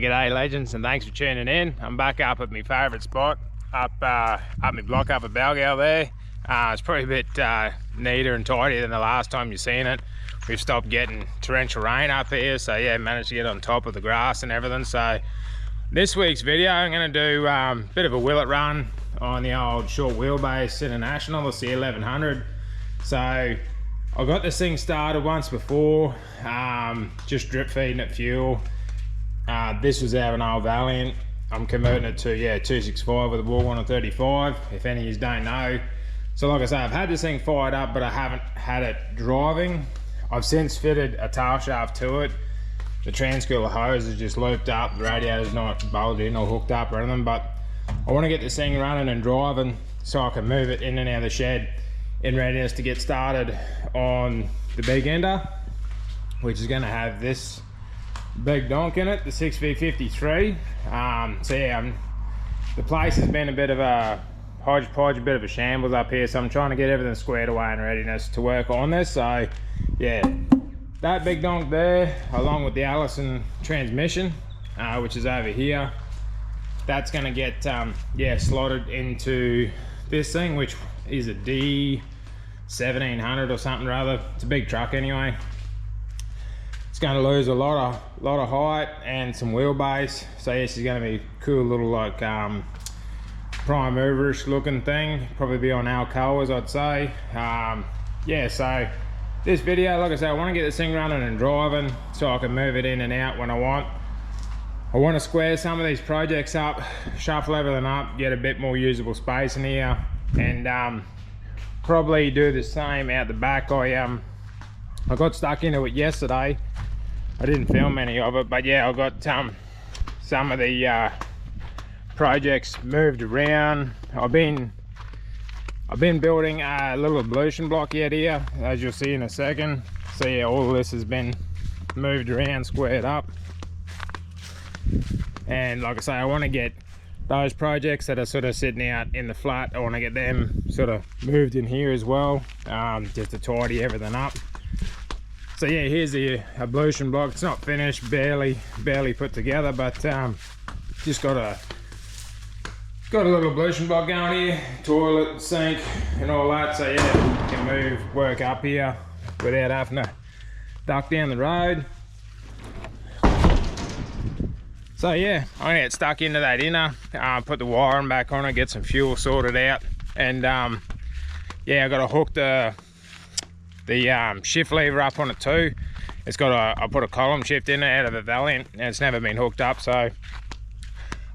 G'day legends, and thanks for tuning in. I'm back up at my favourite spot, up my block up at Balgal there. It's probably a bit neater and tidier than the last time you've seen it. We've stopped getting torrential rain up here, so yeah, managed to get on top of the grass and everything. So this week's video, I'm going to do a bit of a willet run on the old short wheelbase International, the C1100. So I got this thing started once before, just drip feeding it fuel. This was out of an old Valiant. I'm converting it to 265 with a ball 135, if any of you don't know. So like I say, I've had this thing fired up, but I haven't had it driving. I've since fitted a tail shaft to it. The transcooler hose is just looped up, the radiator's not bolted in or hooked up or anything, but I want to get this thing running and driving so I can move it in and out of the shed in readiness to get started on the big ender, which is going to have this big donk in it, the 6V53. So yeah, the place has been a bit of a hodgepodge, a bit of a shambles up here, so I'm trying to get everything squared away in readiness to work on this. So yeah, that big donk there, along with the Allison transmission, which is over here, that's going to get slotted into this thing, which is a D1700 or something rather. It's a big truck anyway. It's going to lose a lot of height and some wheelbase, so yes, it's going to be a cool little like prime moverish looking thing. Probably be on Alcoas, I'd say. Yeah, so this video, like I said, I want to get this thing running and driving so I can move it in and out when I want. I want to square some of these projects up, shuffle everything up, get a bit more usable space in here, and probably do the same out the back. I got stuck into it yesterday. I didn't film any of it, but yeah, I got some of the projects moved around. I've been building a little ablution block yet here, as you'll see in a second. So yeah, all of this has been moved around, squared up. And like I say, I want to get those projects that are sort of sitting out in the flat, I want to get them sort of moved in here as well, just to tidy everything up. So yeah, here's the ablution block. It's not finished, barely put together, but just got a little ablution block going here, toilet, sink and all that. So yeah, you can work up here without having to duck down the road. So yeah, I'm gonna get stuck into that inner, put the wiring back on it, get some fuel sorted out, and yeah, I got to hook the shift lever up on it too. It's got I put a column shift in it out of the Valiant, and it's never been hooked up, so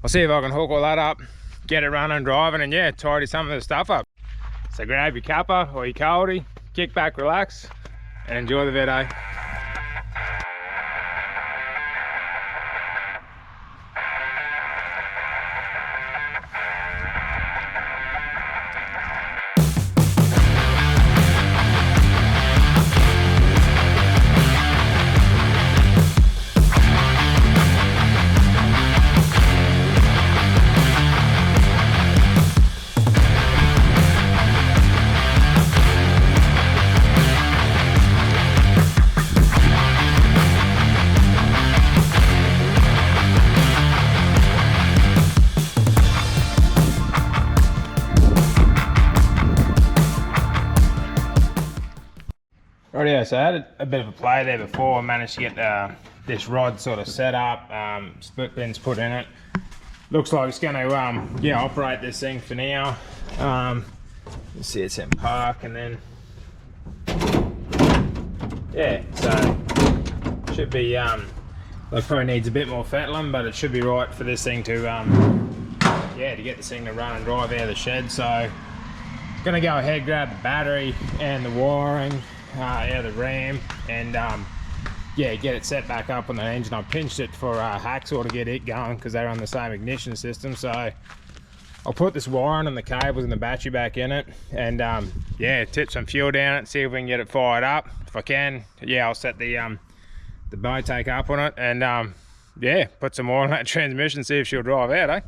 I'll see if I can hook all that up, get it running, driving, and yeah, tidy some of the stuff up. So grab your cuppa or your coldie, kick back, relax, and enjoy the video. Rightio, so I had a bit of a play there before. I managed to get this rod sort of set up, split pins put in it. Looks like it's going to operate this thing for now. You see it's in park, and then yeah, so should be like probably needs a bit more fettling, but it should be right for this thing to to get this thing to run and drive out of the shed. So gonna go ahead, grab the battery and the wiring out of the RAM, and get it set back up on the engine. I pinched it for hacksaw to get it going because they're on the same ignition system. So I'll put this wiring and the cables and the battery back in it, and tip some fuel down it, see if we can get it fired up. If I can, I'll set the bow take up on it, and put some oil in that transmission, see if she'll drive out, eh?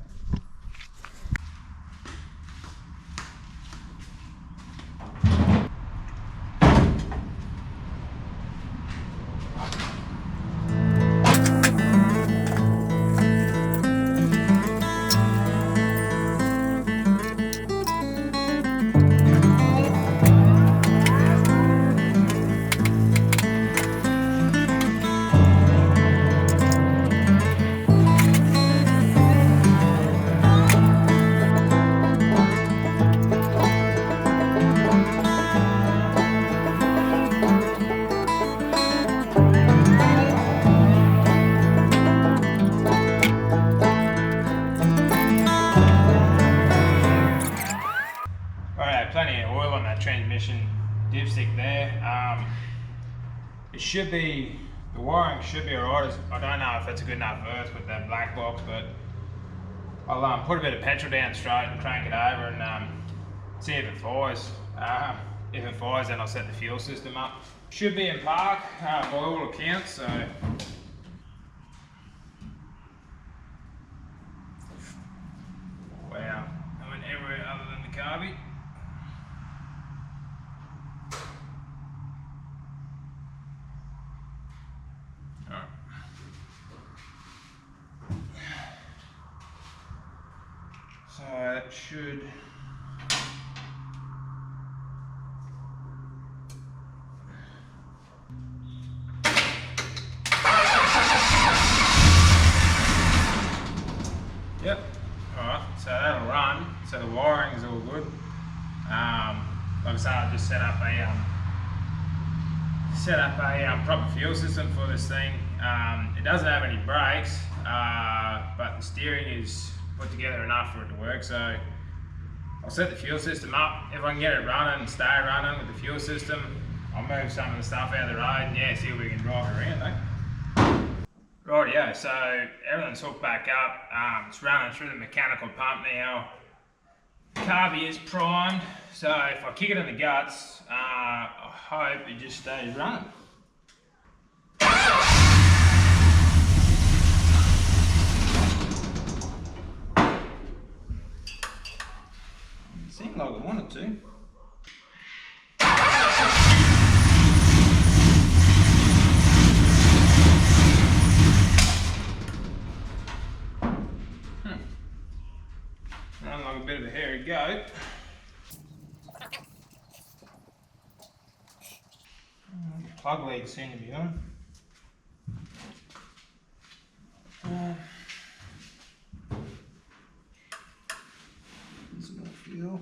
transmission dipstick there. It should be, the wiring should be alright. I don't know if it's a good enough earth with that black box, but I'll put a bit of petrol down straight and crank it over and see if it fires. If it fires, then I'll set the fuel system up. Should be in park by all accounts, so. Wow, I went everywhere other than the carby. Alright. So that should. Yep. Alright, so that'll run. So the wiring is all good. Like I said, I just set up a proper fuel system for this thing. It doesn't have any brakes, but the steering is put together enough for it to work. So I'll set the fuel system up. If I can get it running and stay running with the fuel system, I'll move some of the stuff out of the road and yeah, see if we can drive it around, eh? Rightio, so everything's hooked back up. It's running through the mechanical pump now. Carby is primed, so if I kick it in the guts, I hope it just stays running. It seemed like it wanted to. Running like a bit of a hairy goat. Plug leads seem to be on. Some more fuel.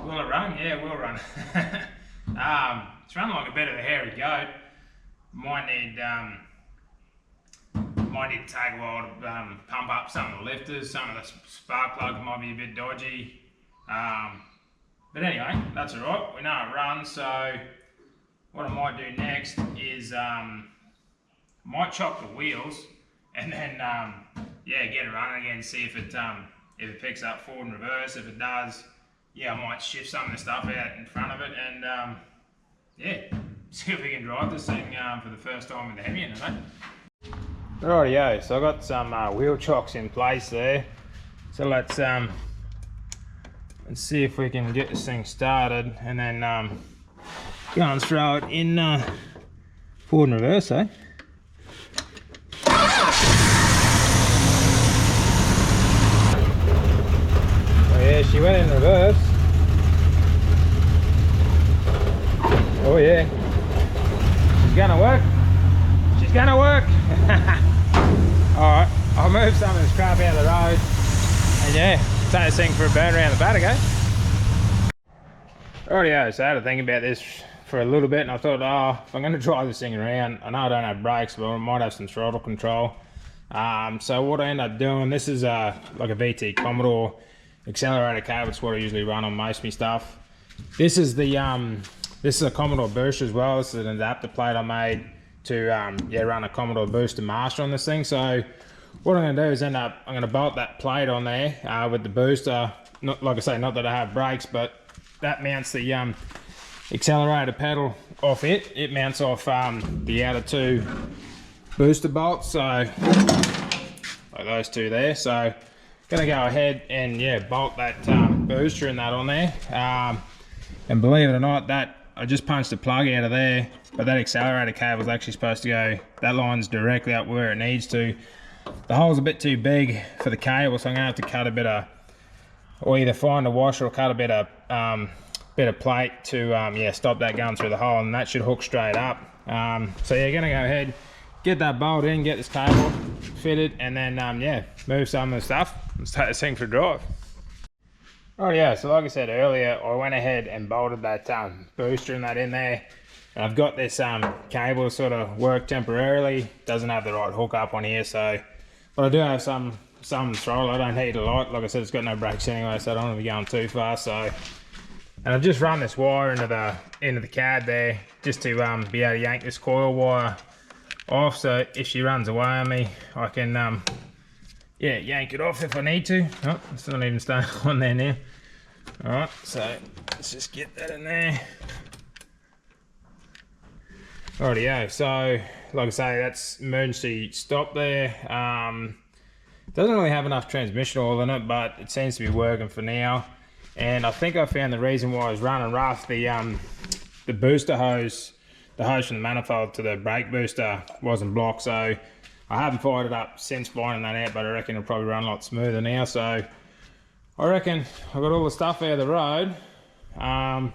Will it run? Yeah, it will run. It's running like a bit of a hairy goat. Might need to take a while to pump up some of the lifters. Some of the spark plugs might be a bit dodgy. But anyway, that's alright. We know it runs, so what I might do next is might chop the wheels and then yeah, get it running again, see if it picks up forward and reverse. If it does, yeah, I might shift some of the stuff out in front of it and yeah, see if we can drive this thing for the first time with the Hemi in it, eh? Rightio, so I got some wheel chocks in place there. So let's see if we can get this thing started and then go and throw it in forward and reverse, eh? Oh yeah, she went in reverse. Oh yeah, she's gonna work. She's gonna work. Alright, I'll move some of this crap out of the road and yeah, take this thing for a burn around the paddock, eh? Rightio, so I had to think about this for a little bit and I thought, oh, if I'm going to drive this thing around, I know I don't have brakes, but I might have some throttle control. So what I end up doing, this is like a VT Commodore accelerator cable. It's what I usually run on most of my stuff. This is a Commodore booster as well. This is an adapter plate I made to yeah, run a Commodore booster master on this thing. So what I'm going to do is I'm going to bolt that plate on there with the booster. Not, like I say, not that I have brakes, but that mounts the accelerator pedal off it. It mounts off the outer two booster bolts, so like those two there. So gonna go ahead and yeah, bolt that booster and that on there. And believe it or not, that I just punched the plug out of there, but that accelerator cable is actually supposed to go, that line's directly up where it needs to. The hole's a bit too big for the cable, so I'm gonna have to cut a bit of, or either find a washer or cut a bit of plate to yeah, stop that going through the hole, and that should hook straight up. So yeah, gonna go ahead, get that bolt in, get this cable fitted, and then yeah, move some of the stuff and start this thing for a drive. Oh yeah, so like I said earlier, I went ahead and bolted that booster and that in there. And I've got this cable sort of work temporarily, doesn't have the right hook up on here, so, but I do have some throttle. I don't need a lot, like I said, it's got no brakes anyway, so I don't want to be going too fast. So, and I've just run this wire into the cab there, just to be able to yank this coil wire off, so if she runs away on me, I can yeah, yank it off if I need to. Oh, it's not even staying on there now. All right, so let's just get that in there. Rightio, so like I say, that's emergency stop there. Doesn't really have enough transmission oil in it, but it seems to be working for now. And I think I found the reason why I was running rough. The booster hose, the hose from the manifold to the brake booster wasn't blocked, so I haven't fired it up since finding that out, but I reckon it'll probably run a lot smoother now. So I reckon I've got all the stuff out of the road. By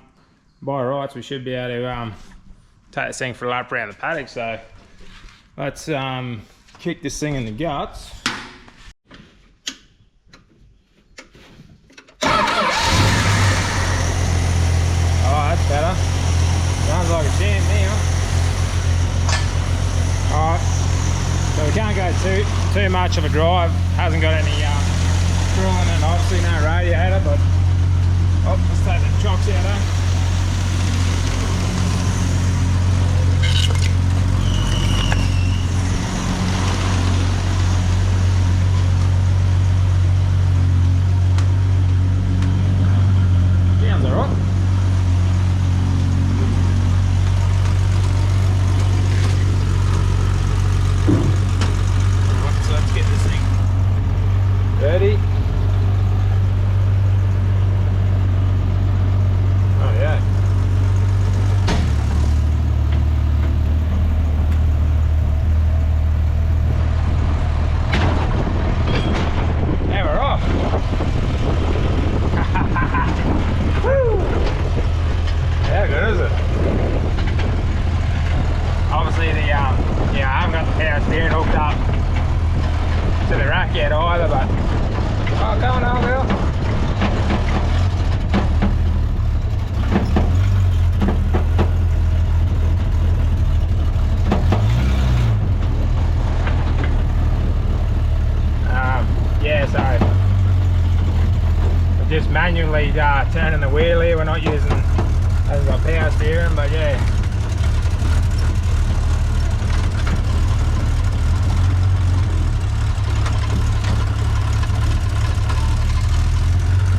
rights, we should be able to take this thing for a lap around the paddock. So let's kick this thing in the guts. Oh, that's better. Sounds like a champ now. Alright, so we can't go too much of a drive. Hasn't got any drilling and obviously no radiator, but oh, let's take the chocks out there. Just manually turning the wheel here. We're not using, hasn't got power steering, but yeah.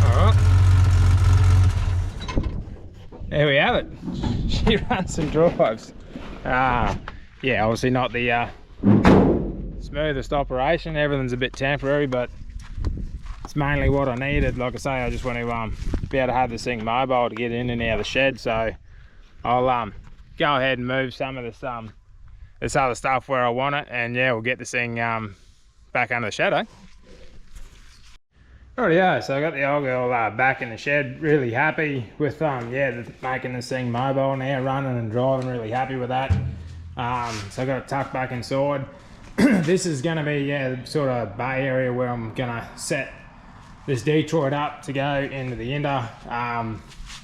Alright. There we have it. She runs some drives. Yeah, obviously not the smoothest operation. Everything's a bit temporary, but it's mainly what I needed. Like I say, I just want to be able to have this thing mobile to get in and out of the shed. So I'll go ahead and move some of this other stuff where I want it, and yeah, we'll get this thing back under the shed, eh? Rightio, so I got the old girl back in the shed. Really happy with yeah, making this thing mobile now, running and driving. Really happy with that. So I got it tucked back inside. This is going to be, yeah, the sort of bay area where I'm going to set this Detroit up to go into the ender.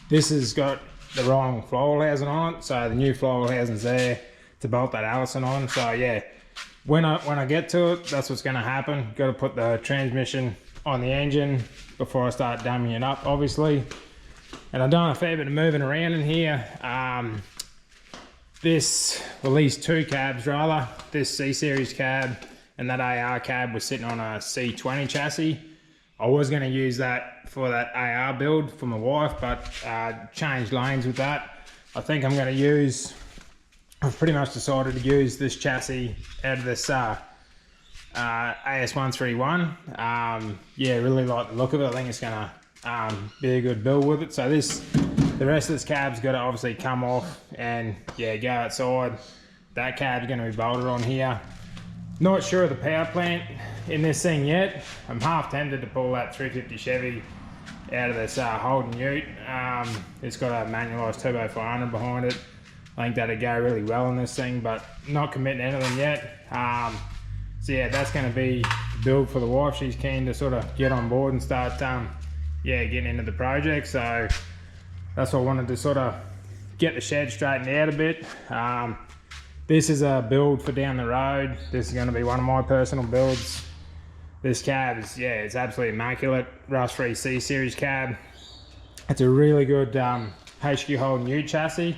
This has got the wrong flywheel housing on it, so the new flywheel housing's there to bolt that Allison on. So yeah, when I get to it, that's what's going to happen. Got to put the transmission on the engine before I start dummying it up, obviously. And I've done a fair bit of moving around in here. These two cabs rather, this C-Series cab and that AR cab was sitting on a C20 chassis. I was going to use that for that AR build for my wife, but changed lanes with that. I think I'm going to use, I've pretty much decided to use this chassis out of this AS131. Yeah, really like the look of it. I think it's going to be a good build with it. So the rest of this cab's got to obviously come off and yeah, go outside. That cab's going to be bolted on here. Not sure of the power plant in this thing yet. I'm half tempted to pull that 350 Chevy out of this Holden Ute. It's got a manualised turbo 400 behind it. I think that'd go really well in this thing, but not committing anything yet. So yeah, that's going to be the build for the wife. She's keen to sort of get on board and start yeah, getting into the project. So that's what I wanted to sort of get the shed straightened out a bit. This is a build for down the road. This is going to be one of my personal builds. This cab is, yeah, it's absolutely immaculate. Rust-free C-Series cab. It's a really good HQ Holden Ute chassis.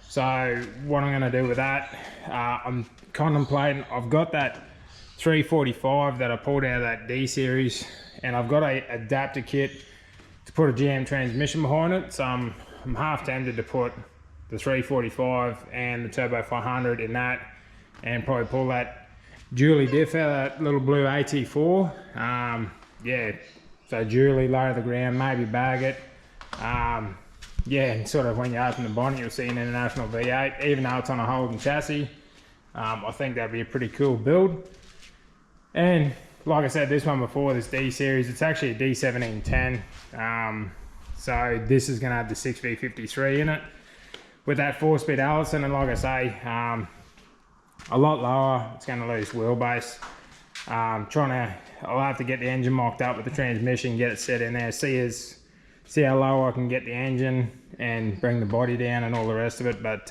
So what I'm going to do with that, I'm contemplating, I've got that 345 that I pulled out of that D-Series, and I've got a adapter kit to put a GM transmission behind it. So I'm half tempted to put the 345 and the turbo 400 in that, and probably pull that dually diff out of that little blue AT4. Yeah, so dually low to the ground, maybe bag it. Yeah, and sort of when you open the bonnet, you'll see an International V8, even though it's on a Holden chassis. I think that'd be a pretty cool build. And like I said, this one before, this D-Series, it's actually a D1710. So this is gonna have the 6V53 in it with that 4-speed Allison, and like I say, a lot lower. It's going to lose wheelbase. I'll have to get the engine mocked up with the transmission, get it set in there, see how low I can get the engine and bring the body down and all the rest of it. But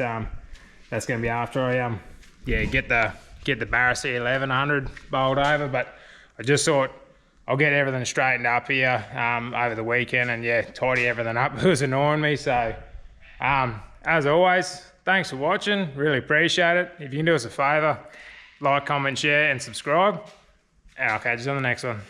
that's going to be after I yeah, get the Barra C1100 bowled over. But I just thought I'll get everything straightened up here over the weekend and yeah, tidy everything up. It was annoying me. So as always, thanks for watching, really appreciate it. If you can do us a favour, like, comment, share and subscribe, and I'll catch you on the next one.